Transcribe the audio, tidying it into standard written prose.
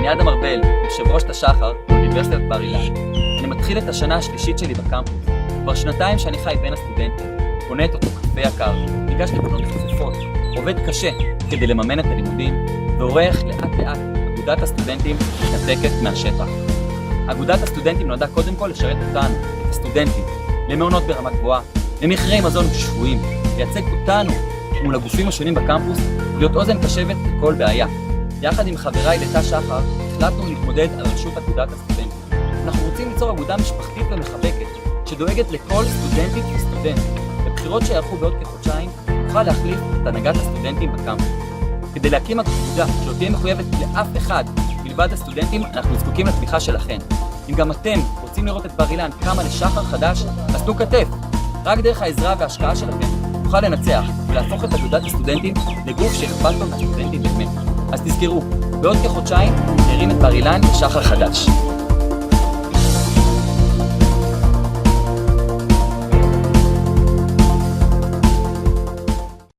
אני אדם ארבל, יושב ראש השחר באוניברסיטת בר אילן. אני מתחיל את השנה השלישית שלי בקמפוס. כבר שנתיים שאני חי בין הסטודנטים, קונה את אותו קפה יקר, ניגש לקנות חפופות, עובד קשה כדי לממן את הלימודים, ועורך לאט לאט אגודת הסטודנטים מתנתקת מהשטח. אגודת הסטודנטים נועדה קודם כל לשרת אותנו, הסטודנטים, למעונות ברמה גבוהה, למחירי מזון שפויים, לייצג אותנו מול הגופים השונים בקמפוס ולהיות אוזן קשבת לכל בעיה. יחד עם חבריי לתא שחר החלטנו להתמודד על ראשות אגודת הסטודנטים. אנחנו רוצים ליצור אגודה משפחתית ומחבקת שדואגת לכל סטודנטית וסטודנט. בבחירות שיערכו בעוד כחודשיים נוכל להחליף את הנהגת הסטודנטים בקמפוס. כדי להקים אגודה שלא תהיה מחויבת לאף אחד מלבד הסטודנטים, אנחנו זקוקים לתמיכה שלכם. אם גם אתם רוצים לראות את בר אילן קמה לשחר חדש, אז תנו כתף. רק דרך העזרה וההשקעה שלכם נוכל לנצח ולהפוך את אגודת הסטודנטים לגוף שאכפת לו מהסטודנטים באמת. אז תזכרו, בעוד כחודשיים נרים את בר אילן לשחר חדש.